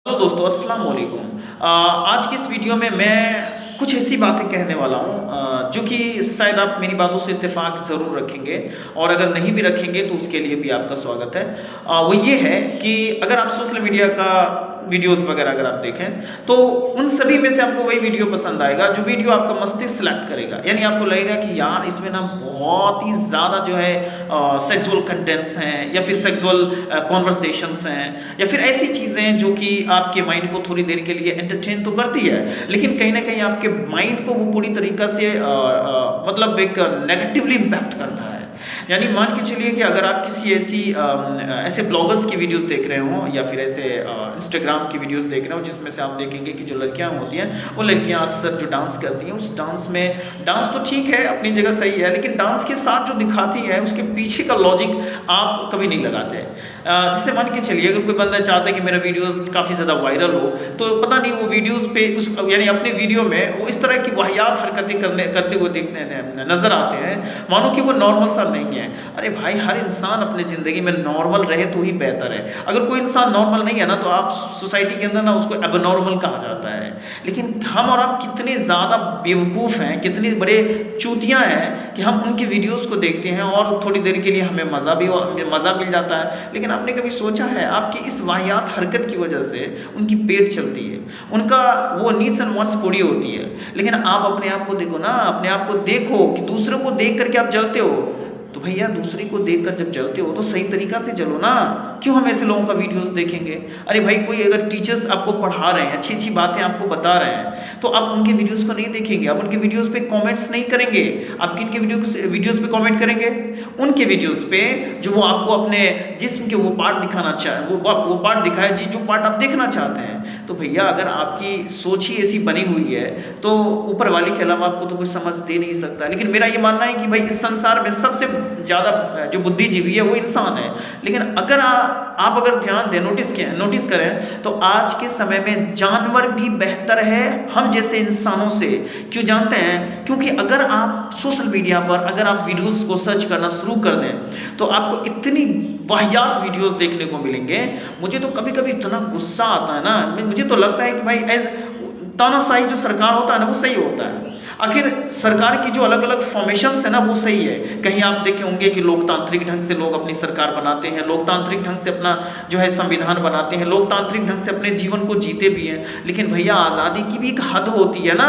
तो दोस्तों अस्सलाम वालेकुम। आज की इस वीडियो में मैं कुछ ऐसी बातें कहने वाला हूँ जो कि शायद आप मेरी बातों से इत्तेफाक ज़रूर रखेंगे, और अगर नहीं भी रखेंगे तो उसके लिए भी आपका स्वागत है। वो ये है कि अगर आप सोशल मीडिया का वीडियोस वगैरह अगर आप देखें तो उन सभी में से आपको वही वीडियो पसंद आएगा जो वीडियो आपका मस्तिष्क सेलेक्ट करेगा। यानी आपको लगेगा कि यार इसमें ना बहुत ही ज़्यादा जो है सेक्सुअल कंटेंट्स हैं, या फिर सेक्सुअल कॉन्वर्सेशंस हैं, या फिर ऐसी चीज़ें जो कि आपके माइंड को थोड़ी देर के लिए एंटरटेन तो करती है, लेकिन कहीं ना कहीं आपके माइंड को वो पूरी तरीक़ा से मतलब एक नेगेटिवली इम्पैक्ट करता है। यानी मान के चलिए कि अगर आप किसी ऐसे ब्लॉगर्स की वीडियोस देख रहे हो, या फिर ऐसे इंस्टाग्राम की वीडियोस देख रहे हो, जिसमें से आप देखेंगे कि जो लड़कियां होती हैं वो लड़कियां अक्सर जो डांस करती हैं, उस डांस में डांस तो ठीक है अपनी जगह सही है, लेकिन डांस के साथ जो दिखाती है उसके पीछे का लॉजिक आप कभी नहीं लगाते। जैसे मान के चलिए अगर कोई बंदा चाहता है कि मेरा वीडियोस काफ़ी ज़्यादा वायरल हो, तो पता नहीं वो वीडियोस पे उस यानी अपने वीडियो में वो इस तरह की वाहियात हरकतें करते हुए देखने नजर आते हैं, मानो कि वो नॉर्मल सा नहीं है। अरे भाई, हर इंसान अपनी ज़िंदगी में नॉर्मल रहे तो ही बेहतर है। अगर कोई इंसान नॉर्मल नहीं है ना, तो आप सोसाइटी के अंदर ना उसको एबनॉर्मल कहा जाता है। लेकिन हम और आप कितने ज़्यादा बेवकूफ़ हैं, कितने बड़े चूतियाँ हैं कि हम उनकी वीडियोस को देखते हैं और थोड़ी देर के लिए हमें मज़ा मिल जाता है। लेकिन आपने कभी सोचा है आपकी इस वाहियात हरकत की वजह से उनकी पेट चलती है, उनका वो नीड्स एंड वांट्स पूरी होती है। लेकिन आप अपने आप को देखो ना, अपने आप को देखो कि दूसरों को देख करके आप जलते हो, तो भैया दूसरे को देखकर जब जलते हो तो सही तरीका से जलो ना। क्यों हम ऐसे लोगों का वीडियोस देखेंगे? अरे भाई, कोई अगर टीचर्स आपको पढ़ा रहे हैं, अच्छी अच्छी बातें आपको बता रहे हैं, तो आप उनके वीडियोस को नहीं देखेंगे, आप उनके वीडियोस पे कमेंट्स नहीं करेंगे। आप किन के वीडियोस पे कमेंट करेंगे? उनके वीडियोस पे जो वो आपको अपने जिस्म के वो पार्ट दिखाना चाहे, वो पार्ट दिखाए जी जो पार्ट आप देखना चाहते हैं। तो भैया अगर आपकी सोच ही ऐसी बनी हुई है तो ऊपर वाले के अलावा आपको तो कुछ समझ दे नहीं सकता। लेकिन मेरा ये मानना है कि भाई इस संसार में सबसे ज़्यादा जो बुद्धिजीवी है वो इंसान है। लेकिन अगर आप अगर ध्यान दें, नोटिस करें, तो आज के समय में जानवर भी बेहतर है हम जैसे इंसानों से। क्यों जानते हैं? क्योंकि अगर आप सोशल मीडिया पर अगर आप वीडियोस को सर्च करना शुरू कर दें तो आपको इतनी वाहियात वीडियोस देखने को मिलेंगे। मुझे तो कभी कभी इतना गुस्सा आता है ना, मुझे तो लगता है कि भाई तानाशाही जो सरकार होता है ना वो सही होता है। आखिर सरकार की जो अलग अलग फॉर्मेशंस है ना वो सही है। कहीं आप देखे होंगे कि लोकतांत्रिक ढंग से लोग अपनी सरकार बनाते हैं, लोकतांत्रिक ढंग से अपना जो है संविधान बनाते हैं, लोकतांत्रिक ढंग से अपने जीवन को जीते भी हैं। लेकिन भैया आज़ादी की भी एक हद होती है ना।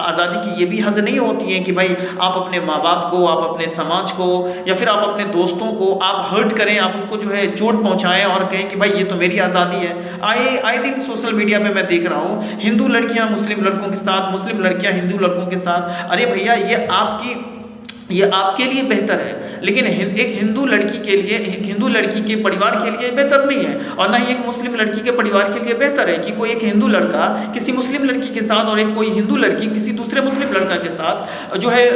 आज़ादी की ये भी हद नहीं होती है कि भाई आप अपने माँ बाप को, आप अपने समाज को, या फिर आप अपने दोस्तों को आप हर्ट करें, आप उनको जो है चोट पहुँचाएं और कहें कि भाई ये तो मेरी आज़ादी है। आए दिन सोशल मीडिया में मैं देख रहा हूँ हिंदू लड़कियां मुस्लिम लड़कों के साथ, मुस्लिम लड़कियां हिंदू लड़कों के साथ। अरे भैया ये आपके लिए बेहतर है, लेकिन एक हिंदू लड़की के लिए, एक हिंदू लड़की के परिवार के लिए बेहतर नहीं है, और ना ही एक मुस्लिम लड़की के परिवार के लिए बेहतर है कि कोई एक हिंदू लड़का किसी मुस्लिम लड़की के साथ और एक कोई हिंदू लड़की किसी दूसरे मुस्लिम लड़का के साथ जो है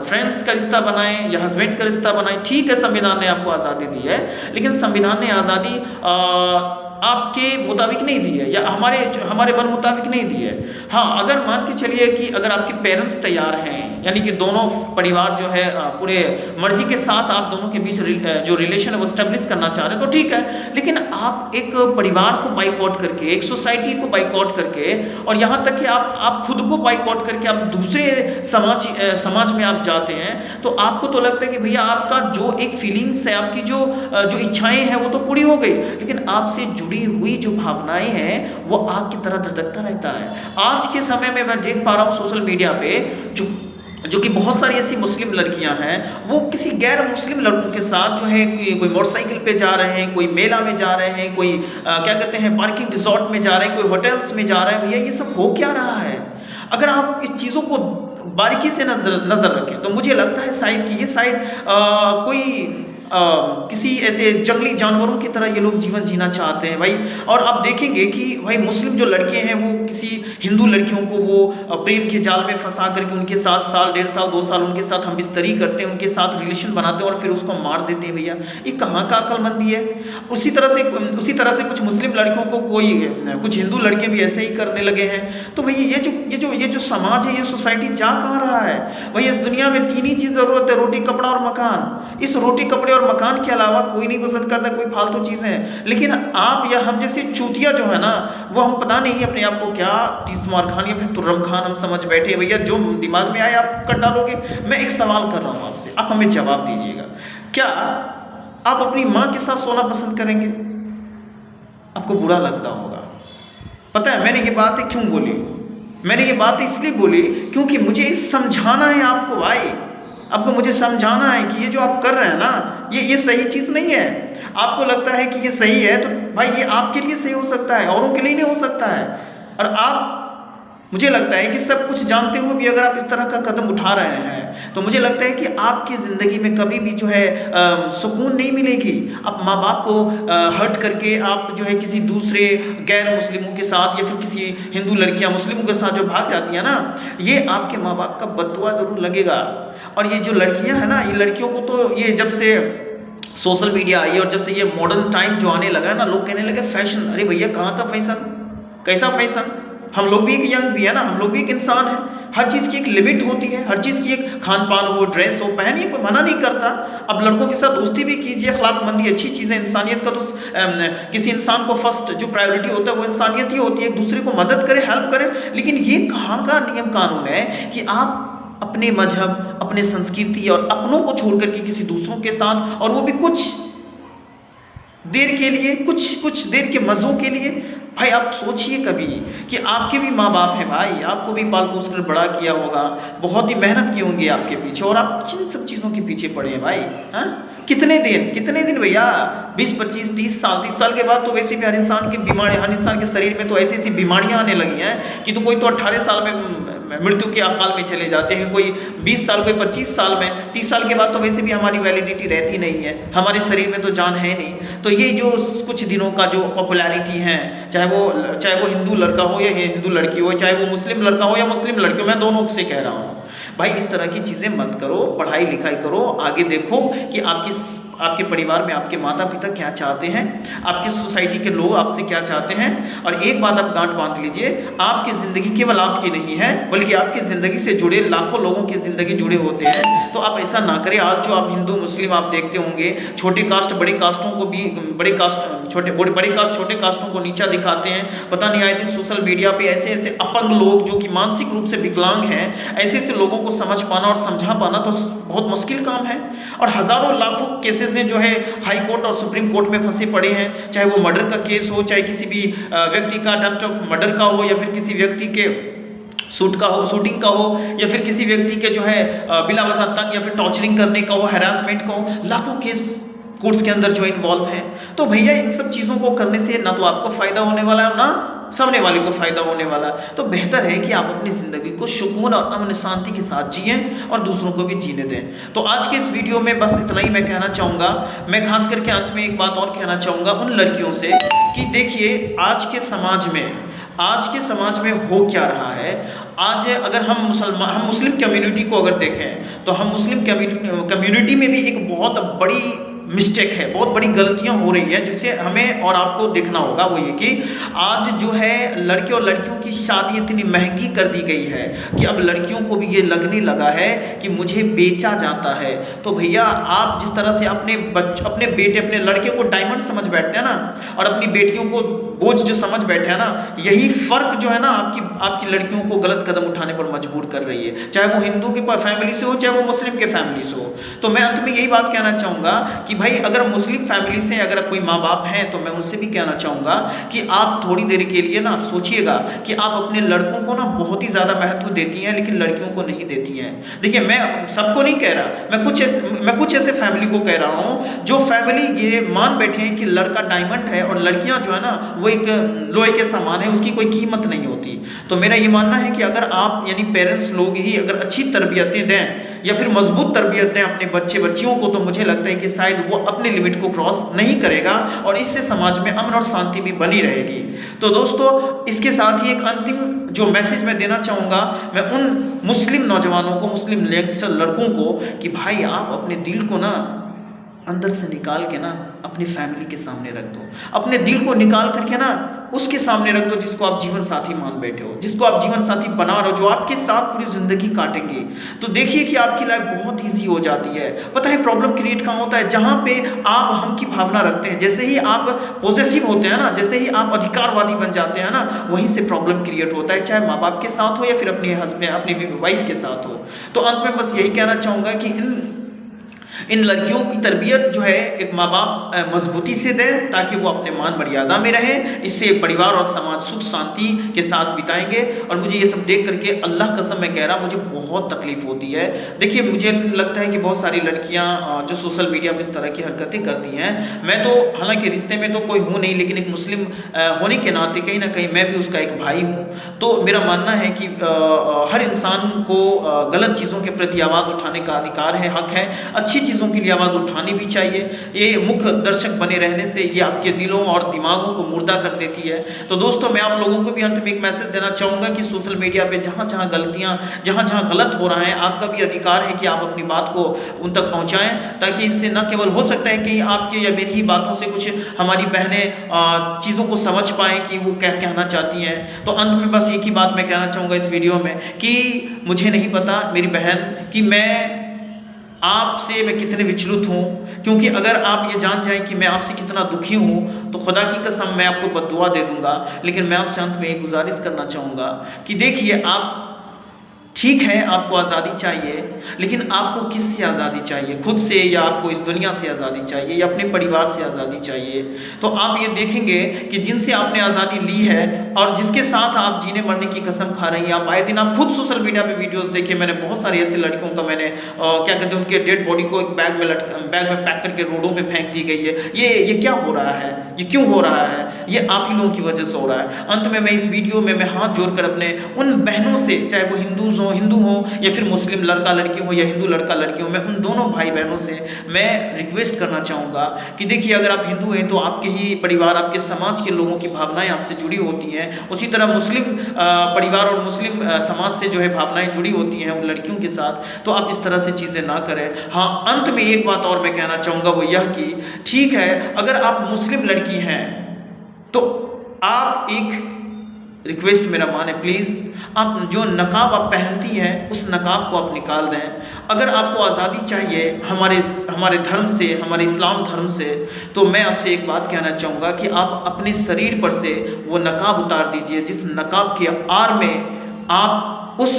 फ्रेंड्स का रिश्ता बनाए या हस्बैंड का रिश्ता बनाए। ठीक है, संविधान ने आपको आज़ादी दी है, लेकिन संविधान ने आज़ादी आपके मुताबिक नहीं दी है, या हमारे मन मुताबिक नहीं दी है। हाँ, अगर मान के चलिए कि अगर आपके पेरेंट्स तैयार हैं, यानी कि दोनों परिवार जो है पूरे मर्जी के साथ आप दोनों के बीच जो रिलेशन है वो स्टेब्लिश करना चाह रहे हैं तो ठीक है। लेकिन आप एक परिवार को बाइकआउट करके, एक सोसाइटी को बाइकआउट करके, और यहाँ तक कि आप खुद को बाइकआउट करके आप दूसरे समाज में आप जाते हैं, तो आपको तो लगता है कि भैया आपका जो एक फीलिंग्स है, आपकी जो इच्छाएं हैं वो तो पूरी हो गई, लेकिन आपसे जुड़ी हुई जो भावनाएं हैं वो आग की तरह धधकता रहता है। आज के समय में मैं देख पा रहा हूँ सोशल मीडिया पे जो कि बहुत सारी ऐसी मुस्लिम लड़कियां हैं, वो किसी गैर मुस्लिम लड़कों के साथ जो है कोई मोटरसाइकिल पे जा रहे हैं, कोई मेला में जा रहे हैं, कोई क्या कहते हैं पार्किंग रिजॉर्ट में जा रहे हैं, कोई होटल्स में जा रहे हैं। भैया ये सब हो क्या रहा है? अगर आप इस चीज़ों को बारीकी से नज़र रखें तो मुझे लगता है शायद कि ये शायद कोई किसी ऐसे जंगली जानवरों की तरह ये लोग जीवन जीना चाहते हैं भाई। और आप देखेंगे कि भाई मुस्लिम जो लड़के हैं वो किसी हिंदू लड़कियों को वो प्रेम के जाल में फंसा करके उनके साथ साल, 1.5 साल, 2 साल उनके साथ हम बिस्तरी करते हैं, उनके साथ रिलेशन बनाते हैं और फिर उसको मार देते हैं। भैया ये कहाँ का अक्लमंदी है? उसी तरह से कुछ मुस्लिम लड़कियों को कुछ हिंदू लड़के भी ऐसे ही करने लगे हैं। तो भैया ये जो समाज है, ये सोसाइटी जा कहाँ रहा है? भाई इस दुनिया में 3 ही चीज़ ज़रूरत है, रोटी, कपड़ा और मकान। इस रोटी, कपड़े और और मकान के अलावा कोई नहीं पसंद करता, कोई फालतू चीज़ें हैं। लेकिन आप या हम जैसे चूतिया जो है ना, वो हम पता नहीं अपने आप को क्या तीस मार खान या फिर तुर्रम खान हम समझ बैठे। भैया जो दिमाग में आए आप कर डालोगे। मैं एक सवाल कर रहा हूँ आपसे, आप हमें जवाब दीजिएगा, क्या आप अपनी माँ के साथ सोना पसंद करेंगे? आपको बुरा लगता होगा। पता है मैंने ये बातें क्यों बोली? मैंने ये बात इसलिए बोली क्योंकि मुझे समझाना है आपको भाई, आपको मुझे समझाना है कि ये जो आप कर रहे हैं ना, ये सही चीज़ नहीं है। आपको लगता है कि ये सही है तो भाई ये आपके लिए सही हो सकता है, औरों के लिए नहीं हो सकता है। और आप, मुझे लगता है कि सब कुछ जानते हुए भी अगर आप इस तरह का कदम उठा रहे हैं तो मुझे लगता है कि आपकी ज़िंदगी में कभी भी जो है सुकून नहीं मिलेगी। आप माँ बाप को हर्ट करके आप जो है किसी दूसरे गैर मुस्लिमों के साथ या फिर किसी हिंदू लड़कियां मुस्लिमों के साथ जो भाग जाती है ना, ये आपके माँ बाप का बददुआ ज़रूर लगेगा। और ये जो लड़कियाँ हैं ना, ये लड़कियों को तो ये जब से सोशल मीडिया आई और जब से ये मॉडर्न टाइम जो आने लगा है ना, लोग कहने लगे फैशन। अरे भैया कहाँ का फैशन, कैसा फैशन? हम लोग भी एक यंग भी है ना, हम लोग भी एक इंसान है। हर चीज़ की एक लिमिट होती है, हर चीज़ की एक खान पान हो, ड्रेस हो, पहनिए, कोई मना नहीं करता। अब लड़कों के साथ दोस्ती भी कीजिए, अखलाकमंदी अच्छी चीज़ है। इंसानियत का तो किसी इंसान को फर्स्ट जो प्रायोरिटी होता है वो इंसानियत ही होती है, एक दूसरे को मदद करे, हेल्प करे। लेकिन ये कहाँ का नियम कानून है कि आप अपने मजहब, अपने संस्कृति और अपनों को छोड़ करके किसी दूसरों के साथ, और वो भी कुछ देर के लिए, कुछ देर के मज़ों के लिए। भाई आप सोचिए कभी कि आपके भी माँ बाप हैं भाई, आपको भी पाल पोस कर बड़ा किया होगा, बहुत ही मेहनत की होंगी आपके पीछे, और आप किन सब चीज़ों के पीछे पड़े हैं भाई? हाँ, कितने दिन भैया? 20, 25, 30 साल, 30 साल के बाद तो वैसे भी हर इंसान की बीमारी, हर इंसान के शरीर में तो ऐसी ऐसी बीमारियां आने लगी हैं कि तो कोई तो 18 साल में मृत्यु के अकाल में चले जाते हैं, कोई 20 साल, कोई 25 साल में। 30 साल के बाद तो वैसे भी हमारी वैलिडिटी रहती नहीं है, हमारे शरीर में तो जान है नहीं। तो ये जो कुछ दिनों का जो पॉपुलैरिटी है, चाहे वो हिंदू लड़का हो या हिंदू लड़की हो, चाहे वो मुस्लिम लड़का हो या मुस्लिम लड़की हो, मैं दोनों से कह रहा हूँ भाई, इस तरह की चीज़ें मत करो। पढ़ाई लिखाई करो, आगे देखो कि आपके परिवार में आपके माता पिता क्या चाहते हैं, आपकी सोसाइटी के लोग आपसे क्या चाहते हैं। और एक बात आप गांठ बांध लीजिए, आपकी ज़िंदगी केवल आपकी नहीं है, बल्कि आपकी ज़िंदगी से जुड़े लाखों लोगों की ज़िंदगी जुड़े होते हैं। तो आप ऐसा ना करें। आज जो आप हिंदू मुस्लिम आप देखते होंगे, छोटे कास्ट बड़े कास्टों को भी, बड़े कास्ट छोटे कास्टों को नीचा दिखाते हैं। पता नहीं आए दिन सोशल मीडिया पे ऐसे ऐसे अपंग लोग जो कि मानसिक रूप से विकलांग हैं, ऐसे ऐसे लोगों को समझ पाना और समझा पाना तो बहुत मुश्किल काम है। और हज़ारों लाखों केसेस में जो है हाई कोर्ट और सुप्रीम कोर्ट में फंसे पड़े हैं, चाहे वो मर्डर का केस हो, चाहे किसी भी व्यक्ति का अटेम्प्ट ऑफ मर्डर का हो, या फिर किसी व्यक्ति के शूटिंग का हो, या फिर किसी व्यक्ति के जो है बिला वजह तंग या फिर टॉर्चरिंग करने का हो, हैरासमेंट का हो। लाखों केस कोर्ट्स के अंदर जो इन्वॉल्व हैं। तो भैया इन सब चीज़ों को करने से ना तो आपको फ़ायदा होने वाला है, ना सामने वाले को फ़ायदा होने वाला। तो बेहतर है कि आप अपनी ज़िंदगी को सुकून और अमन शांति के साथ जिएँ और दूसरों को भी जीने दें। तो आज के इस वीडियो में बस इतना ही मैं कहना चाहूँगा। मैं खास करके अंत में एक बात और कहना चाहूँगा उन लड़कियों से कि देखिए आज के समाज में हो क्या रहा है। आज अगर हम मुस्लिम कम्युनिटी को अगर देखें तो हम मुस्लिम कम्युनिटी में भी एक बहुत बड़ी मिस्टेक है, बहुत बड़ी गलतियां हो रही है, जिसे हमें और आपको देखना होगा। वो ये कि आज जो है लड़के और लड़कियों की शादी इतनी महंगी कर दी गई है कि अब लड़कियों को भी ये लगने लगा है कि मुझे बेचा जाता है। तो भैया आप जिस तरह से अपने बेटे, अपने लड़के को डायमंड समझ बैठते हैं ना, और अपनी बेटियों को बोझ जो समझ बैठे हैं ना, यही फर्क जो है ना आपकी लड़कियों को गलत कदम उठाने पर मजबूर कर रही है, चाहे वो हिंदू की फैमिली से हो, चाहे वो मुस्लिम के फैमिली से हो। तो मैं अंत में यही बात कहना चाहूँगा कि भाई अगर मुस्लिम फैमिली से अगर कोई माँ बाप हैं तो मैं उनसे भी कहना चाहूँगा कि आप थोड़ी देर के लिए ना सोचिएगा कि आप अपने लड़कों को ना बहुत ही ज़्यादा महत्व देती हैं, लेकिन लड़कियों को नहीं देती हैं। देखिए मैं सबको नहीं कह रहा, मैं कुछ ऐसे फैमिली को कह रहा हूँ जो फैमिली ये मान बैठे हैं कि लड़का डायमंड है और लड़कियाँ जो है ना वो एक लोहे के सामान है, उसकी कोई कीमत नहीं होती। तो मेरा ये मानना है कि अगर आप यानी पेरेंट्स लोग ही अगर अच्छी तरबियतें दें या फिर मजबूत तरबियत दें अपने बच्चियों को, तो मुझे लगता है कि शायद वो अपने लिमिट को क्रॉस नहीं करेगा और इससे समाज में अमन और शांति भी बनी रहेगी। तो दोस्तों इसके साथ ही एक अंतिम जो मैसेज मैं देना चाहूँगा मैं उन मुस्लिम नौजवानों को, मुस्लिम यंगस्टर लड़कों को कि भाई आप अपने दिल को ना अंदर से निकाल के ना अपनी फैमिली के सामने रख दो। अपने दिल को निकाल करके ना उसके सामने रख दो जिसको आप जीवन साथी मान बैठे हो, जिसको आप जीवन साथी बना रहे हो, जो आपके साथ पूरी जिंदगी काटेंगे। तो देखिए कि आपकी लाइफ बहुत ईजी हो जाती है। पता है प्रॉब्लम क्रिएट कहाँ होता है? जहां पे आप हम की भावना रखते हैं। जैसे ही आप पॉसेसिव होते हैं ना, जैसे ही आप अधिकारवादी बन जाते हैं ना, वहीं से प्रॉब्लम क्रिएट होता है, चाहे माँ बाप के साथ हो या फिर अपने हस्बैंड अपनी वाइफ के साथ हो। तो अंत में बस यही कहना चाहूंगा कि इन लड़कियों की तरबियत जो है एक माँ बाप मजबूती से दें, ताकि वो अपने मान मर्यादा में रहें। इससे परिवार और समाज सुख शांति के साथ बिताएंगे। और मुझे ये सब देख करके अल्लाह कसम मैं कह रहा, मुझे बहुत तकलीफ होती है। देखिए मुझे लगता है कि बहुत सारी लड़कियां जो सोशल मीडिया में इस तरह की हरकतें करती हैं, मैं तो हालांकि रिश्ते में तो कोई हूँ नहीं, लेकिन एक मुस्लिम होने के नाते कहीं ना कहीं मैं भी उसका एक भाई हूँ। तो मेरा मानना है कि हर इंसान को गलत चीज़ों के प्रति आवाज़ उठाने का अधिकार है, हक है। अच्छी चीज़ों के लिए आवाज़ उठानी भी चाहिए। ये मुख्य दर्शक बने रहने से ये आपके दिलों और दिमागों को मुर्दा कर देती है। तो दोस्तों मैं आप लोगों को भी अंत में एक मैसेज देना चाहूँगा कि सोशल मीडिया पे जहाँ जहाँ गलतियाँ, जहाँ जहाँ गलत हो रहा है, आपका भी अधिकार है कि आप अपनी बात को उन तक पहुँचाएँ, ताकि इससे न केवल हो सकता है कि आपके या मेरी ही बातों से कुछ हमारी बहनें चीज़ों को समझ पाएँ कि वो क्या कहना चाहती हैं। तो अंत में बस एक ही बात मैं कहना चाहूँगा इस वीडियो में कि मुझे नहीं पता मेरी बहन कि मैं आपसे मैं कितने विचलित हूँ, क्योंकि अगर आप ये जान जाएं कि मैं आपसे कितना दुखी हूँ तो खुदा की कसम मैं आपको बद्दुआ दे दूंगा। लेकिन मैं आपसे अंत में एक गुजारिश करना चाहूँगा कि देखिए आप ठीक है, आपको आज़ादी चाहिए, लेकिन आपको किससे आज़ादी चाहिए? खुद से, या आपको इस दुनिया से आज़ादी चाहिए, या अपने परिवार से आज़ादी चाहिए? तो आप ये देखेंगे कि जिनसे आपने आज़ादी ली है और जिसके साथ आप जीने मरने की कसम खा रही हैं, आप आए दिन आप खुद सोशल मीडिया पे वीडियोस देखे, मैंने बहुत सारी ऐसी लड़कियों का मैंने क्या कहते हैं उनके डेड बॉडी को एक बैग में पैक करके रोडों पे फेंक दी गई है। ये क्या हो रहा है? ये क्यों हो रहा है? ये आप ही लोगों की वजह से हो रहा है। अंत में मैं इस वीडियो में मैं हाथ जोड़कर अपने उन बहनों से, चाहे वो हिंदू हो या फिर मुस्लिम लड़का लड़की हो या हिंदू लड़का लड़की हो, मैं उन दोनों भाई बहनों से मैं रिक्वेस्ट करना चाहूँगा कि देखिए अगर आप हिंदू हैं तो आपके ही परिवार, आपके समाज के लोगों की भावनाएं आपसे जुड़ी होती हैं। उसी तरह मुस्लिम परिवार और मुस्लिम समाज से जो है भावनाएं जुड़ी होती हैं उन लड़कियों के साथ। तो आप इस तरह से चीज़ें ना करें। हाँ, अंत में एक बात और मैं कहना चाहूँगा, वो यह कि ठीक है अगर आप मुस्लिम लड़की हैं तो आप एक रिक्वेस्ट मेरा माने प्लीज़, आप जो नकाब आप पहनती हैं उस नकाब को आप निकाल दें। अगर आपको आज़ादी चाहिए हमारे धर्म से, हमारे इस्लाम धर्म से, तो मैं आपसे एक बात कहना चाहूँगा कि आप अपने शरीर पर से वो नकाब उतार दीजिए जिस नकाब के आड़ में आप उस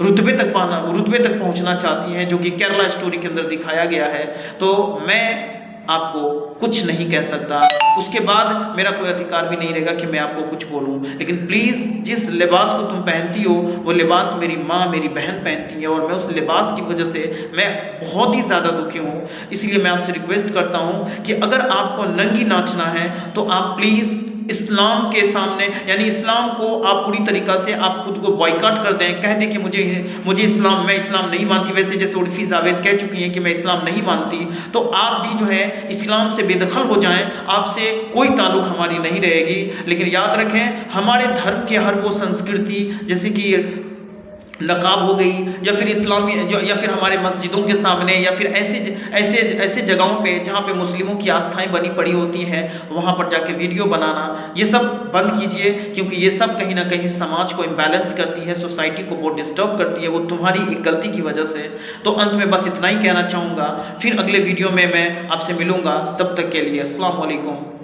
रुतबे तक पहुँचना चाहती हैं जो कि केरला स्टोरी के अंदर दिखाया गया है। तो मैं आपको कुछ नहीं कह सकता, उसके बाद मेरा कोई अधिकार भी नहीं रहेगा कि मैं आपको कुछ बोलूं। लेकिन प्लीज़ जिस लिबास को तुम पहनती हो वो लिबास मेरी माँ, मेरी बहन पहनती है, और मैं उस लिबास की वजह से मैं बहुत ही ज़्यादा दुखी हूँ। इसलिए मैं आपसे रिक्वेस्ट करता हूँ कि अगर आपको नंगी नाचना है तो आप प्लीज़ इस्लाम के सामने, यानी इस्लाम को आप पूरी तरीक़ा से आप खुद को बॉयकॉट कर दें, कह दें कि मुझे मैं इस्लाम नहीं मानती। वैसे जैसे उर्फी जावेद कह चुकी हैं कि मैं इस्लाम नहीं मानती, तो आप भी जो है इस्लाम से बेदखल हो जाएं, आपसे कोई ताल्लुक़ हमारी नहीं रहेगी। लेकिन याद रखें जहमारे धर्म की हर वो संस्कृति, जैसे कि नकाब हो गई, या फिर इस्लामी या फिर हमारे मस्जिदों के सामने, या फिर ऐसे जगहों पे जहाँ पे मुस्लिमों की आस्थाएं बनी पड़ी होती हैं, वहाँ पर जाके वीडियो बनाना, ये सब बंद कीजिए। क्योंकि ये सब कहीं ना कहीं समाज को इम्बैलेंस करती है, सोसाइटी को बहुत डिस्टर्ब करती है, वो तुम्हारी एक गलती की वजह से। तो अंत में बस इतना ही कहना चाहूँगा, फिर अगले वीडियो में मैं आपसे मिलूँगा, तब तक के लिए अस्सलाम वालेकुम।